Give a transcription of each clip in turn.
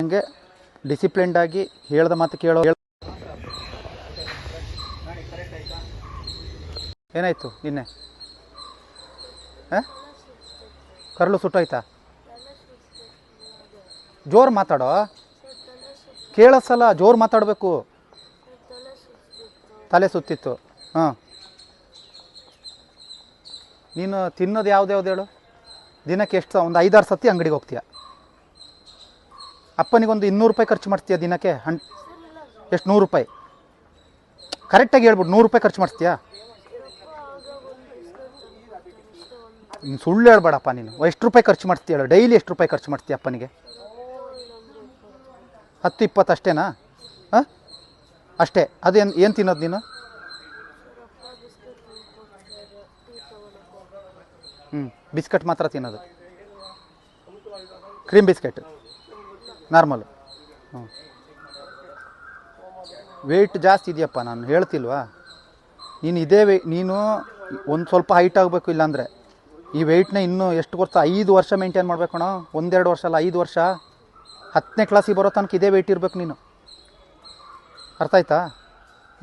ಹಂಗೆ ಡಿಸಿಪ್ಲಿನ್ಡ್ ಆಗಿ ಹೇಳ್ದ ಮಾತು ಕೇಳೋ. ಏನಾಯಿತು ನಿನ್ನೆ? ಕರಳು ಸುಟ್ಟೋಯ್ತಾ? ಜೋರು ಮಾತಾಡೋ, ಕೇಳಿಸಲ್ಲ, ಜೋರು ಮಾತಾಡಬೇಕು. ತಲೆ ಸುತ್ತಿತ್ತು. ಹಾಂ, ನೀನು ತಿನ್ನೋದು ಯಾವ್ದು ಹೇಳು? ದಿನಕ್ಕೆ ಎಷ್ಟು? ಒಂದು 5-6 ಸತಿ ಅಂಗಡಿಗೆ ಹೋಗ್ತೀಯ. ಅಪ್ಪನಿಗೊಂದು 200 ರೂಪಾಯಿ ಖರ್ಚು ಮಾಡ್ತೀಯ ದಿನಕ್ಕೆ? ಎಷ್ಟು? 100 ರೂಪಾಯಿ? ಕರೆಕ್ಟಾಗಿ ಹೇಳ್ಬಿಟ್ಟು 100 ರೂಪಾಯಿ ಖರ್ಚು ಮಾಡ್ತೀಯಾ? ನೀನು ಸುಳ್ಳು ಹೇಳ್ಬೇಡಪ್ಪ. ನೀನು ಎಷ್ಟು ರೂಪಾಯಿ ಖರ್ಚು ಮಾಡ್ತೀಯ ಹೇಳು? ಡೈಲಿ ಎಷ್ಟು ರೂಪಾಯಿ ಖರ್ಚು ಮಾಡ್ತೀಯ ಅಪ್ಪನಿಗೆ? 10-20 ಅಷ್ಟೇನಾ? ಹಾಂ, ಅಷ್ಟೇ. ಅದೇನು ಏನು ತಿನ್ನೋದು ನೀನು? ಬಿಸ್ಕೆಟ್ ಮಾತ್ರ ತಿನ್ನೋದು? Cream biscuit normal? ವೆಯ್ಟ್ ಜಾಸ್ತಿ ಇದೆಯಪ್ಪ, ನಾನು ಹೇಳ್ತಿಲ್ವಾ? ನೀನು ಇದೇ ನೀನು ಒಂದು ಸ್ವಲ್ಪ ಹೈಟ್ ಆಗಬೇಕು. ಇಲ್ಲಾಂದರೆ ಈ ವೆಯ್ಟ್ನ ಇನ್ನೂ ಎಷ್ಟು ವರ್ಷ? 5 ವರ್ಷ ಮೇಂಟೈನ್ ಮಾಡಬೇಕಣ. 1-2 ವರ್ಷ ಅಲ್ಲ, 5 ವರ್ಷ. 10ನೇ ಕ್ಲಾಸಿಗೆ ಬರೋ ತನಕ ಇದೇ ವೆಯ್ಟ್ ಇರಬೇಕು ನೀನು. ಅರ್ಥ ಆಯ್ತಾ?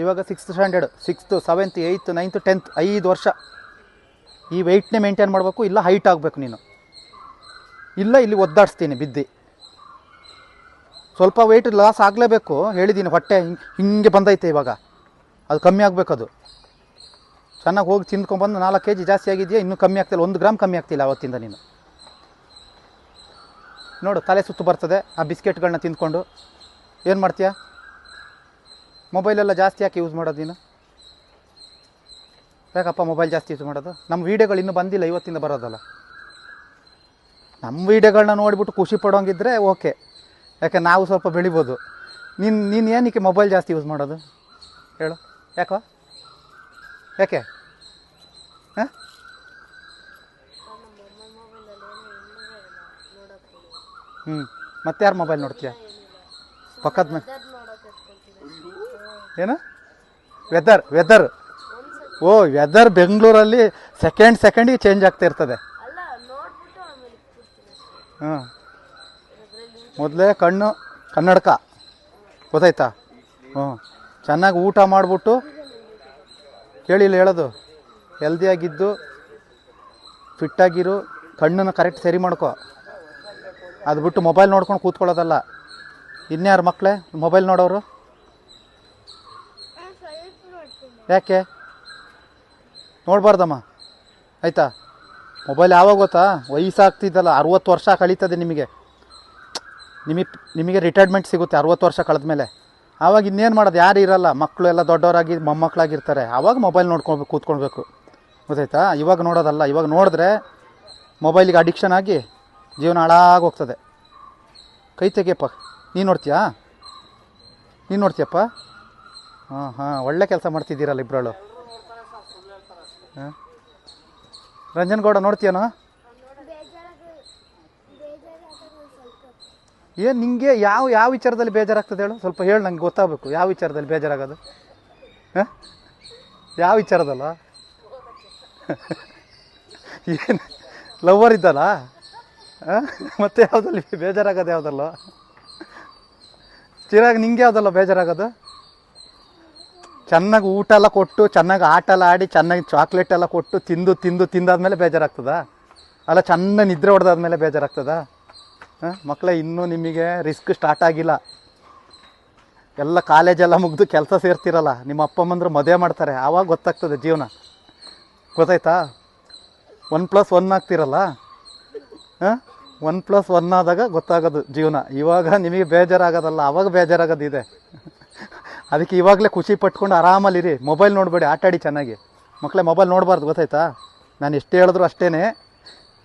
ಇವಾಗ 6th standard, 6th, 7th, 8th, 9th, 10th, 5 ವರ್ಷ ಈ ವೆಯ್ಟ್ನೇ ಮೇಂಟೈನ್ ಮಾಡಬೇಕು. ಇಲ್ಲ ಹೈಟ್ ಆಗಬೇಕು ನೀನು. ಇಲ್ಲ ಇಲ್ಲಿ ಒದ್ದಾಡಿಸ್ತೀನಿ ಬಿದ್ದು. ಸ್ವಲ್ಪ ವೆಯ್ಟ್ ಲಾಸ್ ಆಗಲೇಬೇಕು. ಹೇಳಿದ್ದೀನಿ, ಹೊಟ್ಟೆ ಹಿಂಗೆ ಬಂದೈತೆ ಇವಾಗ, ಅದು ಕಮ್ಮಿ ಆಗಬೇಕದು. ಚೆನ್ನಾಗಿ ಹೋಗಿ ತಿಂದ್ಕೊಂಡ್ಬಂದು 4 kg ಜಾಸ್ತಿ ಆಗಿದೆಯಾ? ಇನ್ನೂ ಕಮ್ಮಿ ಆಗ್ತಿಲ್ಲ, 1 ಗ್ರಾಮ್ ಕಮ್ಮಿ ಆಗ್ತಿಲ್ಲ ಅವತ್ತಿಂದ ನೀನು. ನೋಡು, ತಲೆ ಸುತ್ತು ಬರ್ತದೆ ಆ ಬಿಸ್ಕೆಟ್ಗಳನ್ನ ತಿಂದ್ಕೊಂಡು. ಏನು ಮಾಡ್ತೀಯಾ? ಮೊಬೈಲೆಲ್ಲ ಜಾಸ್ತಿ ಯಾಕೆ ಯೂಸ್ ಮಾಡೋದು ನೀನು? ಯಾಕಪ್ಪ ಮೊಬೈಲ್ ಜಾಸ್ತಿ ಯೂಸ್ ಮಾಡೋದು? ನಮ್ಮ ವೀಡಿಯೋಗಳು ಇನ್ನೂ ಬಂದಿಲ್ಲ, ಇವತ್ತಿಂದ ಬರೋದಲ್ಲ. ನಮ್ಮ ವೀಡಿಯೋಗಳನ್ನ ನೋಡಿಬಿಟ್ಟು ಖುಷಿ ಪಡೋಂಗಿದ್ರೆ ಓಕೆ, ಯಾಕೆ ನಾವು ಸ್ವಲ್ಪ ಬೆಳಿಬೋದು. ನೀನು ಏನಕ್ಕೆ ಮೊಬೈಲ್ ಜಾಸ್ತಿ ಯೂಸ್ ಮಾಡೋದು ಹೇಳು? ಯಾಕೋ? ಯಾಕೆ? ಹಾಂ, ಮತ್ತೆ ಯಾರು ಮೊಬೈಲ್ ನೋಡ್ತೀಯ? ಪಕ್ಕದ ಮೇಲೆ ಏನು? ವೆದರ್? ಓ, ವೆದರ್ ಬೆಂಗಳೂರಲ್ಲಿ ಸೆಕೆಂಡಿಗೆ ಚೇಂಜ್ ಆಗ್ತಾ ಇರ್ತದೆ. ಹಾಂ, ಮೊದಲೇ ಕನ್ನಡಕ ಗೊತ್ತಾಯ್ತಾ? ಚೆನ್ನಾಗಿ ಊಟ ಮಾಡಿಬಿಟ್ಟು ಕೇಳಿಲ್ಲ ಹೇಳೋದು, ಹೆಲ್ದಿಯಾಗಿದ್ದು ಫಿಟ್ಟಾಗಿರು, ಕಣ್ಣನ್ನು ಕರೆಕ್ಟ್ ಸರಿ ಮಾಡ್ಕೊ. ಅದು ಬಿಟ್ಟು ಮೊಬೈಲ್ ನೋಡ್ಕೊಂಡು ಕೂತ್ಕೊಳ್ಳೋದಲ್ಲ. ಇನ್ಯಾರು ಮಕ್ಕಳೇ ಮೊಬೈಲ್ ನೋಡೋರು? ಯಾಕೆ ನೋಡಬಾರ್ದಮ್ಮ? ಆಯಿತಾ? ಮೊಬೈಲ್ ಯಾವಾಗ ಗೊತ್ತಾ? ವಯಸ್ಸಾಗ್ತಿದ್ದಲ್ಲ, 60 ವರ್ಷ ಕಳೀತದೆ ನಿಮಗೆ ರಿಟೈರ್ಮೆಂಟ್ ಸಿಗುತ್ತೆ 60 ವರ್ಷ ಕಳೆದ್ಮೇಲೆ. ಆವಾಗ ಇನ್ನೇನು ಮಾಡೋದು? ಯಾರು ಇರಲ್ಲ, ಮಕ್ಕಳು ಎಲ್ಲ ದೊಡ್ಡವರಾಗಿ ಮೊಮ್ಮಕ್ಕಳಾಗಿರ್ತಾರೆ. ಆವಾಗ ಮೊಬೈಲ್ ನೋಡ್ಕೊಳ್ಬೇಕು, ಕೂತ್ಕೊಳ್ಬೇಕು. ಗೊತ್ತಾಯ್ತಾ? ಇವಾಗ ನೋಡೋದಲ್ಲ. ಇವಾಗ ನೋಡಿದ್ರೆ ಮೊಬೈಲಿಗೆ ಅಡಿಕ್ಷನ್ ಆಗಿ ಜೀವನ ಹಾಳಾಗೋಗ್ತದೆ. ಕೈ ತೆಗಿಯಪ್ಪ. ನೀನು ನೋಡ್ತೀಯಪ್ಪ? ಹಾಂ, ಒಳ್ಳೆ ಕೆಲಸ ಮಾಡ್ತಿದ್ದೀರಲ್ಲ ಇಬ್ಬರಳು. ಹಾಂ, ರಂಜನ್ಗೌಡ ನೋಡ್ತೀಯನೋ? ಏನು ನಿಂಗೆ ಯಾವ ವಿಚಾರದಲ್ಲಿ ಬೇಜಾರಾಗ್ತದೆ ಹೇಳು? ಸ್ವಲ್ಪ ಹೇಳು, ನಂಗೆ ಗೊತ್ತಾಗಬೇಕು. ಯಾವ ವಿಚಾರದಲ್ಲಿ ಬೇಜಾರಾಗೋದು? ಹಾಂ, ಯಾವ ವಿಚಾರದಲ್ಲ? ಏನು ಲವ್ವರ್ ಇದ್ದಲ್ಲ? ಹಾಂ, ಮತ್ತೆ ಯಾವುದಲ್ಲಿ ಬೇಜಾರಾಗೋದು? ಯಾವುದಲ್ಲ ಚಿರಾಗ? ನಿಂಗೆ ಯಾವುದಲ್ಲ ಬೇಜಾರಾಗೋದು? ಚೆನ್ನಾಗಿ ಊಟ ಎಲ್ಲ ಕೊಟ್ಟು, ಚೆನ್ನಾಗಿ ಆಟ ಎಲ್ಲ ಆಡಿ, ಚೆನ್ನಾಗಿ ಚಾಕ್ಲೇಟ್ ಎಲ್ಲ ಕೊಟ್ಟು ತಿಂದಾದ್ಮೇಲೆ ಬೇಜಾರಾಗ್ತದಾ? ಅಲ್ಲ, ಚೆನ್ನಾಗಿ ನಿದ್ರೆ ಹೊಡೆದಾದ್ಮೇಲೆ ಬೇಜಾರಾಗ್ತದಾ? ಹಾಂ, ಮಕ್ಕಳೇ, ಇನ್ನೂ ನಿಮಗೆ ರಿಸ್ಕ್ ಸ್ಟಾರ್ಟ್ ಆಗಿಲ್ಲ. ಎಲ್ಲ ಕಾಲೇಜೆಲ್ಲ ಮುಗಿದು ಕೆಲಸ ಸೇರ್ತಿರಲ್ಲ, ನಿಮ್ಮ ಅಪ್ಪ ಅಮ್ಮಂದ್ರು ಮದುವೆ ಮಾಡ್ತಾರೆ, ಆವಾಗ ಗೊತ್ತಾಗ್ತದೆ ಜೀವನ. ಗೊತ್ತಾಯ್ತಾ? 1+1 ಆಗ್ತಿರಲ್ಲ. ಹಾಂ, 1+1 ಆದಾಗ ಗೊತ್ತಾಗೋದು ಜೀವನ. ಇವಾಗ ನಿಮಗೆ ಬೇಜಾರಾಗೋದಲ್ಲ, ಆವಾಗ ಬೇಜಾರಾಗೋದಿದೆ. ಅದಕ್ಕೆ ಇವಾಗಲೇ ಖುಷಿ ಪಟ್ಕೊಂಡು ಆರಾಮಲ್ಲಿರಿ. ಮೊಬೈಲ್ ನೋಡಬೇಡಿ, ಆಟಾಡಿ ಚೆನ್ನಾಗಿ. ಮಕ್ಕಳೇ, ಮೊಬೈಲ್ ನೋಡಬಾರ್ದು, ಗೊತ್ತಾಯ್ತಾ? ನಾನು ಎಷ್ಟು ಹೇಳಿದ್ರು ಅಷ್ಟೇ.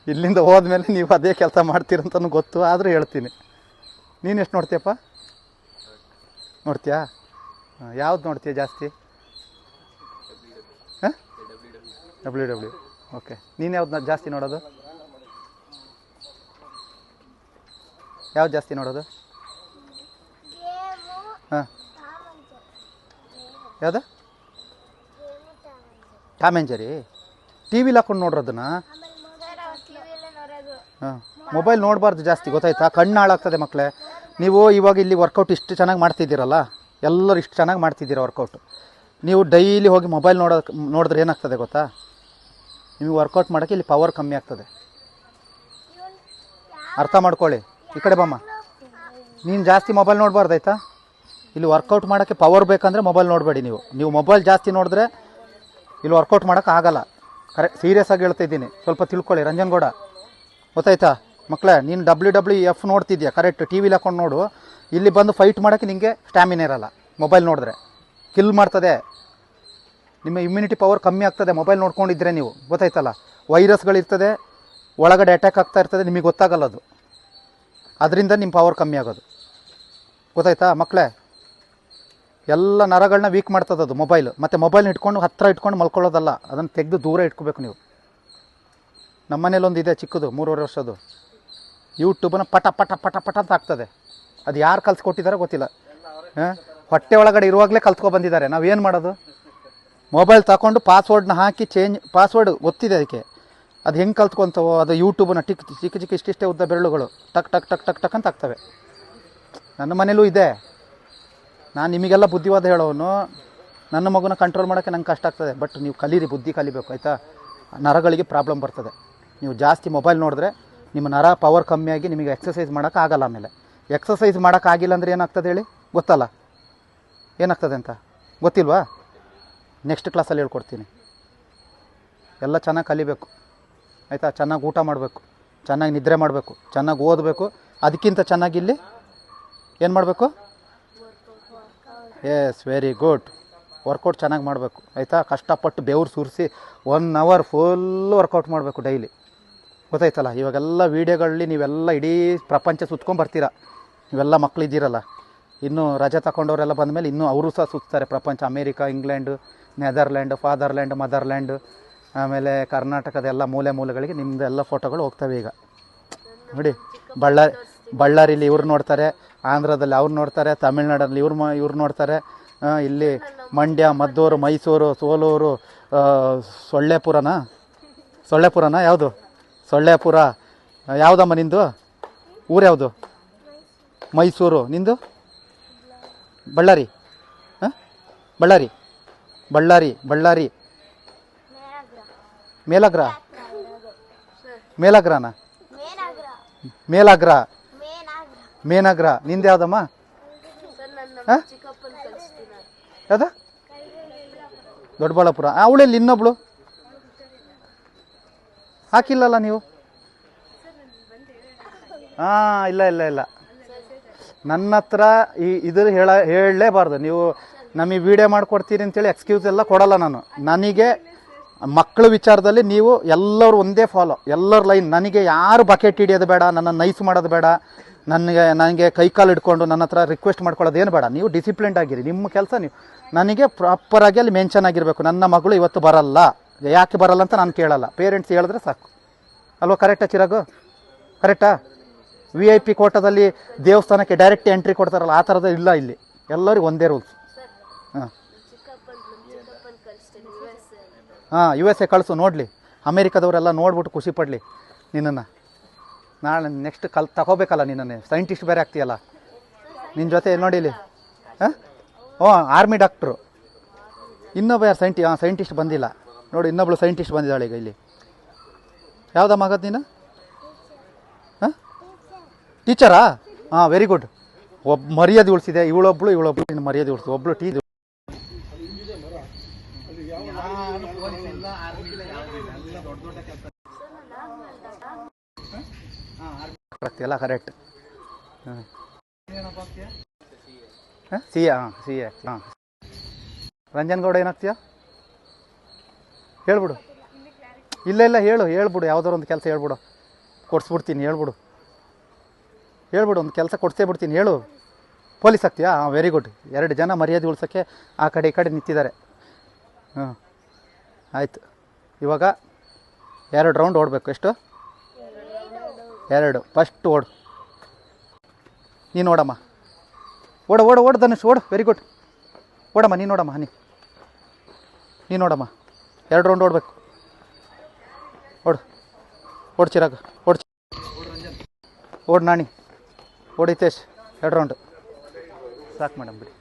ಇಲ್ಲಿಂದ ಹೋದ್ಮೇಲೆ ನೀವು ಅದೇ ಕೆಲಸ ಮಾಡ್ತೀರಂತನೂ ಗೊತ್ತು, ಆದರೂ ಹೇಳ್ತೀನಿ. ನೀನು ಎಷ್ಟು ನೋಡ್ತೀಯಪ್ಪ? ನೋಡ್ತೀಯಾ? ಯಾವ್ದು ನೋಡ್ತೀಯ ಜಾಸ್ತಿ? ಹಾಂ, ಡಬ್ಲ್ಯೂ. ಓಕೆ. ನೀನು ಯಾವ್ದು ಜಾಸ್ತಿ ನೋಡೋದು? ಯಾವ್ದು ಜಾಸ್ತಿ ನೋಡೋದು? ಹಾಂ, ಯಾವುದು? Tom and Jerry? ಟಿ ವಿಲಿ ಹಾಕೊಂಡು ನೋಡ್ರೋದನ್ನ? ಹಾಂ, ಮೊಬೈಲ್ ನೋಡಬಾರ್ದು ಜಾಸ್ತಿ, ಗೊತ್ತಾಯ್ತಾ? ಕಣ್ಣು ಹಾಳಾಗ್ತದೆ ಮಕ್ಕಳೇ. ನೀವು ಇವಾಗ ಇಲ್ಲಿ ವರ್ಕೌಟ್ ಇಷ್ಟು ಚೆನ್ನಾಗಿ ಮಾಡ್ತಿದ್ದೀರಲ್ಲ, ಎಲ್ಲರೂ ಇಷ್ಟು ಚೆನ್ನಾಗಿ ಮಾಡ್ತಿದ್ದೀರ ವರ್ಕೌಟು. ನೀವು ಡೈಲಿ ಹೋಗಿ ಮೊಬೈಲ್ ನೋಡಿದ್ರೆ ಏನಾಗ್ತದೆ ಗೊತ್ತಾ? ನಿಮಗೆ ವರ್ಕೌಟ್ ಮಾಡೋಕ್ಕೆ ಇಲ್ಲಿ ಪವರ್ ಕಮ್ಮಿ ಆಗ್ತದೆ. ಅರ್ಥ ಮಾಡ್ಕೊಳ್ಳಿ. ಈ ಕಡೆ ಬಮ್ಮ. ನೀನು ಜಾಸ್ತಿ ಮೊಬೈಲ್ ನೋಡಬಾರ್ದಾಯ್ತಾ? ಇಲ್ಲಿ ವರ್ಕೌಟ್ ಮಾಡೋಕ್ಕೆ ಪವರ್ ಬೇಕಂದರೆ ಮೊಬೈಲ್ ನೋಡಬೇಡಿ. ನೀವು ಮೊಬೈಲ್ ಜಾಸ್ತಿ ನೋಡಿದ್ರೆ ಇಲ್ಲಿ ವರ್ಕೌಟ್ ಮಾಡೋಕ್ಕೆ ಆಗಲ್ಲ. ಕರೆಕ್ಟ್, ಸೀರಿಯಸ್ ಆಗಿ ಹೇಳ್ತಾ ಇದ್ದೀನಿ. ಸ್ವಲ್ಪ ತಿಳ್ಕೊಳ್ಳಿ ರಂಜನ್ಗೌಡ, ಗೊತ್ತಾಯ್ತಾ ಮಕ್ಕಳೇ? ನೀನು WWF ನೋಡ್ತಿದ್ಯಾ, ಕರೆಕ್ಟ್, ಟಿ ವಿಲಿ ಹಾಕೊಂಡು ನೋಡು. ಇಲ್ಲಿ ಬಂದು ಫೈಟ್ ಮಾಡೋಕ್ಕೆ ನಿಮಗೆ ಸ್ಟ್ಯಾಮಿನ ಇರಲ್ಲ. ಮೊಬೈಲ್ ನೋಡಿದ್ರೆ ಕಿಲ್ ಮಾಡ್ತದೆ, ನಿಮ್ಮ ಇಮ್ಯುನಿಟಿ ಪವರ್ ಕಮ್ಮಿ ಆಗ್ತದೆ ಮೊಬೈಲ್ ನೋಡ್ಕೊಂಡಿದ್ರೆ ನೀವು, ಗೊತ್ತಾಯ್ತಲ್ಲ? ವೈರಸ್ಗಳಿರ್ತದೆ, ಒಳಗಡೆ ಅಟ್ಯಾಕ್ ಆಗ್ತಾ ಇರ್ತದೆ, ನಿಮಗೆ ಗೊತ್ತಾಗಲ್ಲ ಅದು. ಅದರಿಂದ ನಿಮ್ಮ ಪವರ್ ಕಮ್ಮಿ ಆಗೋದು, ಗೊತ್ತಾಯ್ತಾ ಮಕ್ಕಳೇ? ಎಲ್ಲ ನರಗಳನ್ನ ವೀಕ್ ಮಾಡ್ತದೆ ಅದು ಮೊಬೈಲು. ಮತ್ತು ಮೊಬೈಲ್ನ ಇಟ್ಕೊಂಡು ಹತ್ತಿರ ಇಟ್ಕೊಂಡು ಮಲ್ಕೊಳ್ಳೋದಲ್ಲ, ಅದನ್ನು ತೆಗೆದು ದೂರ ಇಟ್ಕೋಬೇಕು ನೀವು. ನಮ್ಮ ಮನೇಲೊಂದು ಇದೆ ಚಿಕ್ಕದು, 3.5 ವರ್ಷದ್ದು. ಯೂಟ್ಯೂಬನ್ನು ಪಟ ಪಟ ಪಟ ಪಟ ಅಂತ ಆಗ್ತದೆ. ಅದು ಯಾರು ಕಲ್ಸ್ಕೊಟ್ಟಿದ್ದಾರೋ ಗೊತ್ತಿಲ್ಲ. ಹೊಟ್ಟೆ ಒಳಗಡೆ ಇರುವಾಗಲೇ ಕಲ್ತ್ಕೊಬಂದಿದ್ದಾರೆ. ನಾವೇನು ಮಾಡೋದು? ಮೊಬೈಲ್ ತಗೊಂಡು ಪಾಸ್ವರ್ಡ್ನ ಹಾಕಿ ಪಾಸ್ವರ್ಡ್ ಗೊತ್ತಿದೆ ಅದಕ್ಕೆ. ಅದು ಹೆಂಗೆ ಕಲ್ತ್ಕೊತವೋ ಅದು ಯೂಟ್ಯೂಬನ್ನ ಚಿಕ್ಕ ಇಷ್ಟಿಷ್ಟೇ ಉದ್ದ ಬೆರಳುಗಳು ಟಕ್ ಟಕ್ ಟಕ್ ಟಕ್ ಟಕ್ ಅಂತ ಆಗ್ತವೆ. ನನ್ನ ಮನೇಲೂ ಇದೆ. ನಾನು ನಿಮಗೆಲ್ಲ ಬುದ್ಧಿವಾದ ಹೇಳೋನು. ನನ್ನ ಮಗುನ ಕಂಟ್ರೋಲ್ ಮಾಡೋಕ್ಕೆ ನಂಗೆ ಕಷ್ಟ ಆಗ್ತದೆ. ಬಟ್ ನೀವು ಕಲೀರಿ, ಬುದ್ಧಿ ಕಲಿಬೇಕು ಆಯಿತಾ? ನರಗಳಿಗೆ ಪ್ರಾಬ್ಲಮ್ ಬರ್ತದೆ. ನೀವು ಜಾಸ್ತಿ ಮೊಬೈಲ್ ನೋಡಿದ್ರೆ ನಿಮ್ಮ ನರ ಪವರ್ ಕಮ್ಮಿಯಾಗಿ ನಿಮಗೆ ಎಕ್ಸಸೈಸ್ ಮಾಡೋಕ್ಕಾಗಲ್ಲ. ಆಮೇಲೆ ಎಕ್ಸಸೈಸ್ ಮಾಡೋಕ್ಕಾಗಿಲ್ಲ ಅಂದರೆ ಏನಾಗ್ತದೆ ಹೇಳಿ? ಗೊತ್ತಲ್ಲ ಏನಾಗ್ತದೆ ಅಂತ? ಗೊತ್ತಿಲ್ವಾ? ನೆಕ್ಸ್ಟ್ ಕ್ಲಾಸಲ್ಲಿ ಹೇಳ್ಕೊಡ್ತೀನಿ. ಎಲ್ಲ ಚೆನ್ನಾಗಿ ಕಲಿಬೇಕು ಆಯಿತಾ? ಚೆನ್ನಾಗಿ ಊಟ ಮಾಡಬೇಕು, ಚೆನ್ನಾಗಿ ನಿದ್ರೆ ಮಾಡಬೇಕು, ಚೆನ್ನಾಗಿ ಓದಬೇಕು. ಅದಕ್ಕಿಂತ ಚೆನ್ನಾಗಿ ಇಲ್ಲಿ ಏನು ಮಾಡಬೇಕು? S, very good. ವರ್ಕೌಟ್ ಚೆನ್ನಾಗಿ ಮಾಡಬೇಕು ಆಯಿತಾ? ಕಷ್ಟಪಟ್ಟು ಬೆವರು ಸುರಿಸಿ 1 ಅವರ್ ಫುಲ್ ವರ್ಕೌಟ್ ಮಾಡಬೇಕು ಡೈಲಿ, ಗೊತ್ತಾಯ್ತಲ್ಲ? ಇವಾಗೆಲ್ಲ ವೀಡಿಯೋಗಳಲ್ಲಿ ನೀವೆಲ್ಲ ಇಡೀ ಪ್ರಪಂಚ ಸುತ್ಕೊಂಡ್ಬರ್ತೀರ. ನೀವೆಲ್ಲ ಮಕ್ಕಳಿದ್ದೀರಲ್ಲ, ಇನ್ನೂ ರಜೆ ತಗೊಂಡವರೆಲ್ಲ ಬಂದಮೇಲೆ ಇನ್ನೂ ಅವರು ಸಹ ಸುತ್ತಾರೆ ಪ್ರಪಂಚ. ಅಮೇರಿಕಾ, ಇಂಗ್ಲೆಂಡು, ನೆದರ್ಲ್ಯಾಂಡು, ಫಾದರ್ಲ್ಯಾಂಡ್, ಮದರ್ಲ್ಯಾಂಡು, ಆಮೇಲೆ ಕರ್ನಾಟಕದ ಎಲ್ಲ ಮೂಲೆಗಳಿಗೆ ನಿಮ್ಮದು ಎಲ್ಲ ಫೋಟೋಗಳು ಹೋಗ್ತವೆ ಈಗ ನೋಡಿ. ಬಳ್ಳಾರಿಲಿ ಇವ್ರು ನೋಡ್ತಾರೆ, ಆಂಧ್ರದಲ್ಲಿ ಅವ್ರು ನೋಡ್ತಾರೆ, ತಮಿಳ್ನಾಡಲ್ಲಿ ಇವ್ರು ನೋಡ್ತಾರೆ, ಇಲ್ಲಿ ಮಂಡ್ಯ, ಮದ್ದೂರು, ಮೈಸೂರು, ಸೋಲೂರು, ಸೊಳ್ಳೆಪುರನ ಯಾವುದು? ಸೊಳ್ಳೆಪುರ. ಯಾವುದಮ್ಮ ನಿಂದು ಊರು? ಯಾವುದು? ಮೈಸೂರು. ನಿಂದು ಬಳ್ಳಾರಿ. ಬಳ್ಳಾರಿ. ಮೇನಾಗ್ರ. ನಿಂದು ಯಾವುದಮ್ಮ? ಯಾವ್ದ? ದೊಡ್ಡಬಳ್ಳಾಪುರ. ಅವಳೆಲ್ಲಿ ಇನ್ನೊಬ್ಳು ಹಾಕಿಲ್ಲಲ್ಲ ನೀವು? ಇಲ್ಲ ನನ್ನ ಹತ್ರ ಇದ್ರ ಹೇಳಲೇಬಾರ್ದು. ನೀವು ನಮಗೆ ವಿಡಿಯೋ ಮಾಡಿಕೊಡ್ತೀರಿ ಅಂತೇಳಿ ಎಕ್ಸ್ಕ್ಯೂಸ್ ಎಲ್ಲ ಕೊಡಲ್ಲ ನಾನು. ನನಗೆ ಮಕ್ಕಳ ವಿಚಾರದಲ್ಲಿ ನೀವು ಎಲ್ಲರೂ ಒಂದೇ ಫಾಲೋ, ಎಲ್ಲರ ಲೈನ್. ನನಗೆ ಯಾರು ಬಕೆಟ್ ಹಿಡಿಯೋದು ಬೇಡ, ನನ್ನನ್ನು ನೈಸ್ ಮಾಡೋದು ಬೇಡ, ನನಗೆ ಕೈಕಾಲು ಹಿಡ್ಕೊಂಡು ನನ್ನ ಹತ್ರ ರಿಕ್ವೆಸ್ಟ್ ಮಾಡ್ಕೊಳ್ಳೋದು ಏನು ಬೇಡ. ನೀವು ಡಿಸಿಪ್ಲಿನ್ಡ್ ಆಗಿರಿ, ನಿಮ್ಮ ಕೆಲಸ ನೀವು. ನನಗೆ ಪ್ರಾಪರಾಗಿ ಅಲ್ಲಿ ಮೆನ್ಷನ್ ಆಗಿರಬೇಕು, ನನ್ನ ಮಗಳು ಇವತ್ತು ಬರಲ್ಲ, ಯಾಕೆ ಬರಲ್ಲ ಅಂತ ನಾನು ಕೇಳಲ್ಲ. ಪೇರೆಂಟ್ಸ್ ಹೇಳಿದ್ರೆ ಸಾಕು ಅಲ್ವಾ? ಕರೆಕ್ಟಾ ಚಿರಾಗು? ಕರೆಕ್ಟಾ? VIP ಕೋಟದಲ್ಲಿ ದೇವಸ್ಥಾನಕ್ಕೆ ಡೈರೆಕ್ಟ್ ಎಂಟ್ರಿ ಕೊಡ್ತಾರಲ್ಲ, ಆ ಥರದ ಇಲ್ಲ ಇಲ್ಲಿ. ಎಲ್ಲರಿಗೂ ಒಂದೇ ರೂಲ್ಸ್. USA ಕಳಿಸು ನೋಡಲಿ. ಅಮೇರಿಕಾದವರೆಲ್ಲ ನೋಡ್ಬಿಟ್ಟು ಖುಷಿ ಪಡಲಿ ನಿನ್ನನ್ನು. ನಾಳೆ ನೆಕ್ಸ್ಟ್ ತಗೋಬೇಕಲ್ಲ ನಿನ್ನನ್ನು. ಸೈಂಟಿಸ್ಟ್ ಬೇರೆ ಆಗ್ತೀಯಲ್ಲ ನಿನ್ನ ಜೊತೆ ನೋಡಿಲಿ. Army doctor. ಇನ್ನೊಬ್ಬ ಯಾರು ಸೈಂಟಿಸ್ಟ್ ಬಂದಿಲ್ಲ ನೋಡಿ. ಇನ್ನೊಬ್ಳು ಸೈಂಟಿಸ್ಟ್ ಬಂದಿದ್ದಾಳೆ ಈಗ ಇಲ್ಲಿ. ಯಾವುದಮ್ಮ ಆಗೋದು ನೀನು? ಟೀಚರಾ? Very good. ಮರ್ಯಾದೆ ಉಳಿಸಿದೆ. ಇವಳೊಬ್ಳು ಇನ್ನು ಮರ್ಯಾದೆ ಉಳಿಸಿ. ಒಬ್ಳು ಎಲ್ಲ ಕರೆಕ್ಟ್. C A. ರಂಜನ್ಗೌಡ ಏನಾಗ್ತೀಯ? ಹೇಳ್ಬಿಡು. ಇಲ್ಲ ಹೇಳ್ಬಿಡು. ಯಾವ್ದಾರು ಒಂದು ಕೆಲಸ ಹೇಳ್ಬಿಡು, ಕೊಡಿಸ್ಬಿಡ್ತೀನಿ. ಹೇಳ್ಬಿಡು. ಒಂದು ಕೆಲಸ ಕೊಡಿಸೇ ಬಿಡ್ತೀನಿ. ಹೇಳು. ಪೊಲೀಸ್ ಆಗ್ತೀಯಾ? Very good. 2 ಜನ ಮರ್ಯಾದೆ ಉಳ್ಸೋಕ್ಕೆ ಆ ಕಡೆ ಈ ಕಡೆ ನಿಂತಿದ್ದಾರೆ. ಆಯಿತು. ಇವಾಗ 2 ರೌಂಡ್ ಓಡಬೇಕು. ಎಷ್ಟು? 2. ಫಸ್ಟ್ ಓಡು. ನೀನು ಓಡಮ್ಮ. ಓಡು ಧನುಷ್ ಓಡು. Very good. ಓಡಮ್ಮ. ನೀನು ಓಡಮ್ಮ. ನೀನು ಓಡಮ್ಮ. 2 ರೌಂಡ್ ಓಡಬೇಕು. ಓಡು ಚಿರಾಗ. ಓಡು ನಾಣಿ. ಓಡು ಹಿತೇಶ್. 2 ರೌಂಡು ಸಾಕು ಮೇಡಮ್ ಬಿಡಿ.